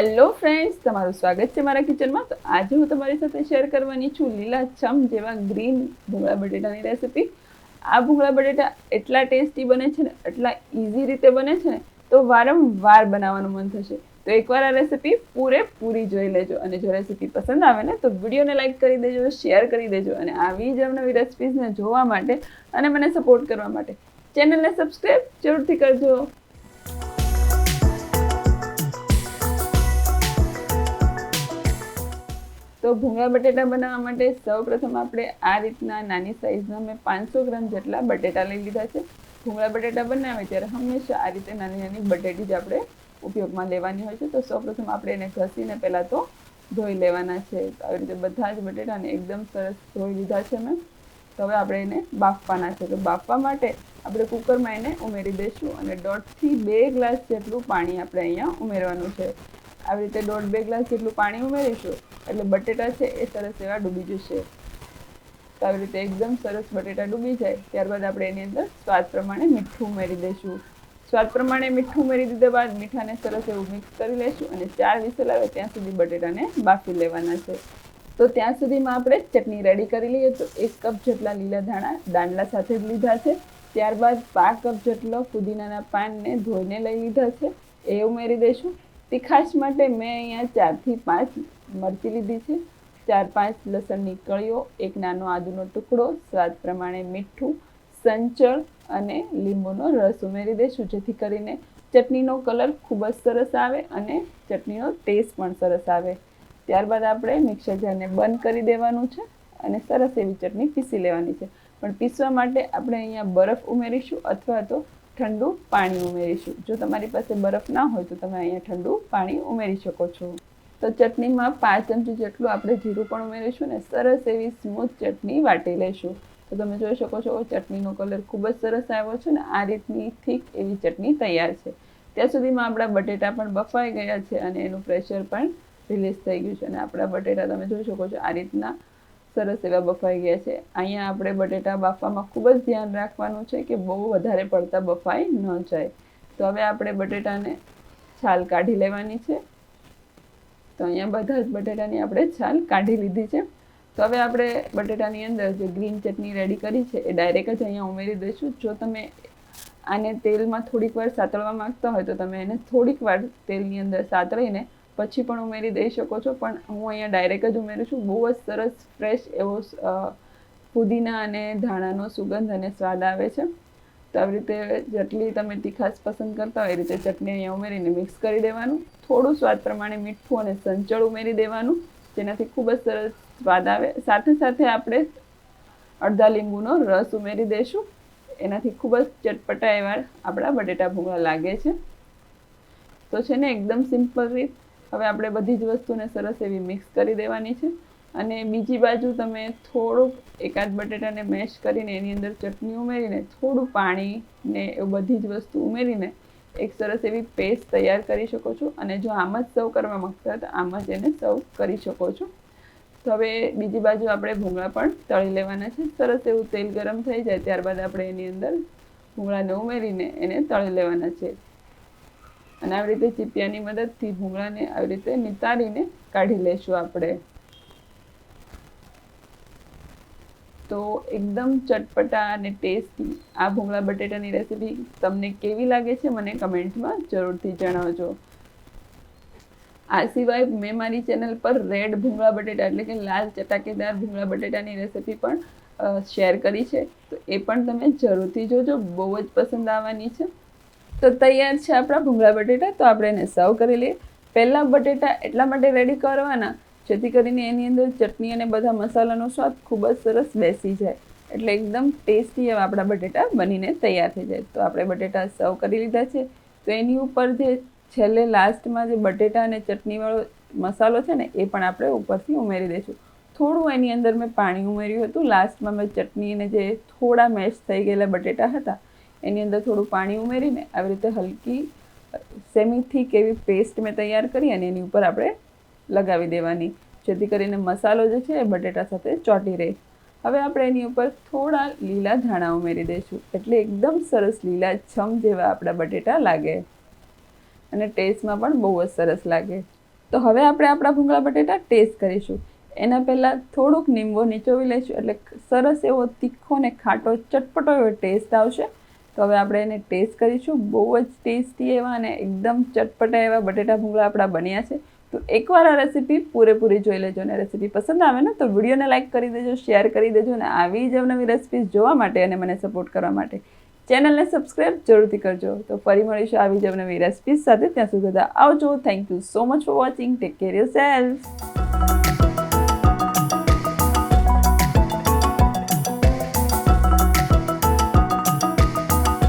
Hello friends, તમારું સ્વાગત છે મારા કિચનમાં. તો આજે હું તમારી સાથે શેર કરવાની છું લીલાછમ જેવા ગ્રીન ભૂંગળા બટેટાની રેસીપી. આ ભૂંગળા બટેટા એટલા ટેસ્ટી બને છે ને, એટલા ઇઝી રીતે બને છે ને, તો વારંવાર બનાવવાનું મન થશે. તો એકવાર આ રેસીપી પૂરેપૂરી જોઈ લેજો, અને જો રેસીપી પસંદ આવે ને તો વિડીયોને લાઇક કરી દેજો, શેર કરી દેજો, અને આવી જ અવનવી રેસીપીઝને જોવા માટે અને મને સપોર્ટ કરવા માટે ચેનલને સબસ્ક્રાઈબ જરૂરથી કરજો. તો ભૂંગળા બટેટા બનાવવા માટે સૌપ્રથમ આપણે આ રીતના નાની સાઈઝના મેં 500 ગ્રામ જેટલા બટેટા લઈ લીધા છે. ભૂંગળા બટેટા બનાવે ત્યારે હંમેશા આ રીતે નાની નાની બટેટી જ આપણે ઉપયોગમાં લેવાની હોય છે. તો સૌપ્રથમ આપણે એને ઘસીને પહેલાં તો ધોઈ લેવાના છે. તો આવી રીતે બધા જ બટેટાને એકદમ સરસ ધોઈ લીધા છે મેં. તો હવે આપણે એને બાફવાના છે. તો બાફવા માટે આપણે કુકરમાં એને ઉમેરી દઈશું, અને 1.5 થી 2 ગ્લાસ જેટલું પાણી આપણે અહીંયા ઉમેરવાનું છે. આવી રીતે 1.5-2 ગ્લાસ જેટલું પાણી ઉમેરીશું એટલે બટેટા છે એ સરસ એવા ડૂબી જશે. તો આવી રીતે એકદમ સરસ બટેટા ડૂબી જાય ત્યારબાદ આપણે એની અંદર સ્વાદ પ્રમાણે મીઠું ઉમેરી દઈશું. સ્વાદ પ્રમાણે મીઠું ઉમેરી દીધા બાદ મીઠાને સરસ એવું મિક્સ કરી લઈશું, અને 4 વિસલ આવે ત્યાં સુધી બટેટાને બાફી લેવાના છે. તો ત્યાં સુધીમાં આપણે ચટણી રેડી કરી લઈએ. તો 1 કપ જેટલા લીલા ધાણા દાંડલા સાથે જ લીધા છે. ત્યારબાદ 5 કપ જેટલો પુદીનાના પાનને ધોઈને લઈ લીધા છે, એ ઉમેરી દઈશું. તીખાશ માટે મેં અહીંયા 4 થી 5 મરચી લીધી છે, 4-5 લસણની કળીઓ, 1 નાનો આદુનો ટુકડો, સ્વાદ પ્રમાણે મીઠું, સંચળ અને લીંબુનો રસ ઉમેરી દઈશું, જેથી કરીને ચટણીનો કલર ખૂબ જ સરસ આવે અને ચટણીનો ટેસ્ટ પણ સરસ આવે. ત્યારબાદ આપણે મિક્સર જારને બંધ કરી દેવાનું છે અને સરસ એવી ચટણી પીસી લેવાની છે. પણ પીસવા માટે આપણે અહીંયા બરફ ઉમેરીશું અથવા તો ઠંડુ પાણી ઉમેરીશું. જો તમારી પાસે બરફ ના હોય તો તમે અહીંયા ઠંડુ પાણી ઉમેરી શકો છો. તો ચટણીમાં 5 ચમચી જેટલું આપણે જીરું પણ ઉમેરીશું ને સરસ એવી સ્મૂથ ચટણી વાટી લઈશું. તો તમે જોઈ શકો છો ચટણીનો કલર ખૂબ જ સરસ આવ્યો છે ને આ રીતની થીક એવી ચટણી તૈયાર છે. ત્યાં સુધીમાં આપણા બટેટા પણ બફાઈ ગયા છે અને એનું પ્રેશર પણ રિલીઝ થઈ ગયું છે, અને આપણા બટેટા તમે જોઈ શકો છો આ રીતના સરસ એવા બફાઈ ગયા છે. અહીંયા આપણે બટેટા બાફવામાં ખૂબ જ ધ્યાન રાખવાનું છે કે બહુ વધારે પડતા બફાઈ ન જાય. તો હવે આપણે બટેટાને છાલ કાઢી લેવાની છે. તો અહીંયા બધા જ બટેટાની આપણે છાલ કાઢી લીધી છે. તો હવે આપણે બટેટાની અંદર જે ગ્રીન ચટણી રેડી કરી છે એ ડાયરેક્ટ જ અહીંયા ઉમેરી દઈશું. જો તમે આને તેલમાં થોડીક વાર સાતળવા માંગતા હોય તો તમે એને થોડીક વાર તેલની અંદર સાતળીને પછી પણ ઉમેરી દઈ શકો છો, પણ હું અહીંયા ડાયરેક્ટ જ ઉમેરું છું. બહુ જ સરસ ફ્રેશ એવો પુદીના અને ધાણાનો સુગંધ અને સ્વાદ આવે છે. તો આવી રીતે જેટલી તમે તીખાશ પસંદ કરતા હોય એ રીતે ચટણી અહીંયા ઉમેરીને મિક્સ કરી દેવાનું. થોડું સ્વાદ પ્રમાણે મીઠું અને સંચળ ઉમેરી દેવાનું, જેનાથી ખૂબ જ સરસ સ્વાદ આવે. સાથે સાથે આપણે અડધા લીંબુનો રસ ઉમેરી દઈશું, એનાથી ખૂબ જ ચટપટા એવા આપણા બટેટા ભૂંગળા લાગે છે. તો છે ને એકદમ સિમ્પલ રીત. હવે આપણે બધી જ વસ્તુને સરસ એવી મિક્સ કરી દેવાની છે, અને બીજી બાજુ તમે થોડુંક એકાદ બટેટાને મેશ કરીને એની અંદર ચટણી ઉમેરીને થોડું પાણી ને એ બધી જ વસ્તુ ઉમેરીને એક સરસ એવી પેસ્ટ તૈયાર કરી શકો છો. અને જો આમ જ સર્વ કરવા માંગતા હોય તો આમ જ એને સર્વ કરી શકો છો. તો હવે બીજી બાજુ આપણે ભૂંગળા પણ તળી લેવાના છે. સરસ એવું તેલ ગરમ થઈ જાય ત્યારબાદ આપણે એની અંદર ભૂંગળાને ઉમેરીને એને તળી લેવાના છે, અને આવી રીતે ચીપિયાની મદદથી ભૂંગળાને આવી રીતે નિતારીને કાઢી લઈશું આપણે. તો એકદમ ચટપટા અને ટેસ્ટી આ ભૂંગળા બટેટાની રેસીપી તમને કેવી લાગે છે મને કમેન્ટમાં જરૂરથી જણાવજો. આ સિવાય મેં મારી ચેનલ પર રેડ ભૂંગળા બટેટા એટલે કે લાલ ચટાકેદાર ભૂંગળા બટેટાની રેસીપી પણ શેર કરી છે, તો એ પણ તમે જરૂરથી જોજો, બહુ જ પસંદ આવવાની છે. તો તૈયાર છે આપણા ભૂંગળા બટેટા. તો આપણે એને સર્વ કરી લઈએ. પહેલાં બટેટા એટલા માટે રેડી કરવાના જેથી કરીને એની અંદર ચટણી અને બધા મસાલાનો સ્વાદ ખૂબ જ સરસ બેસી જાય, એટલે એકદમ ટેસ્ટી એવા આપણા બટેટા બનીને તૈયાર થઈ જાય. તો આપણે બટેટા સર્વ કરી લીધા છે. તો એની ઉપર જે છેલ્લે લાસ્ટમાં જે બટેટા અને ચટણીવાળો મસાલો છે ને એ પણ આપણે ઉપરથી ઉમેરી દઈશું. થોડું એની અંદર મેં પાણી ઉમેર્યું હતું. લાસ્ટમાં મેં ચટણીને જે થોડા મેશ થઈ ગયેલા બટેટા હતા એની અંદર થોડું પાણી ઉમેરીને આવી રીતે હલકી સેમી થીક એવી પેસ્ટ મેં તૈયાર કરી અને એની ઉપર આપણે લગાવી દેવાની, જેથી કરીને મસાલો જે છે એ બટેટા સાથે ચોંટી રહે. હવે આપણે એની ઉપર થોડા લીલા ધાણા ઉમેરી દઈશું, એટલે એકદમ સરસ લીલા છમ જેવા આપણા બટેટા લાગે અને ટેસ્ટમાં પણ બહુ જ સરસ લાગે. તો હવે આપણે આપણા ભૂંગળા બટેટા ટેસ્ટ કરીશું. એના પહેલાં થોડુંક લીંબુ નીચોવી લઈશું, એટલે સરસ એવો તીખો ને ખાટો ચટપટો એવો ટેસ્ટ આવશે. તો હવે આપણે એને ટેસ્ટ કરીશું. બહુ જ ટેસ્ટી એવા અને એકદમ ચટપટા એવા બટેટા ભૂંગળા આપણા બન્યા છે. તો એકવાર આ રેસીપી પૂરેપૂરી જોઈ લેજો. અને રેસીપી પસંદ આવે ને તો વિડીયોને લાઇક કરી દેજો, શેર કરી દેજો. અને આવી જ નવી રેસીપીઝ જોવા માટે અને મને સપોર્ટ કરવા માટે ચેનલને સબસ્ક્રાઈબ જરૂરથી કરજો. તો ફરી મળીશું આવી જ નવી રેસીપીઝ સાથે. ત્યાં સુધી આવજો. Thank you so much for watching. Take care yourself.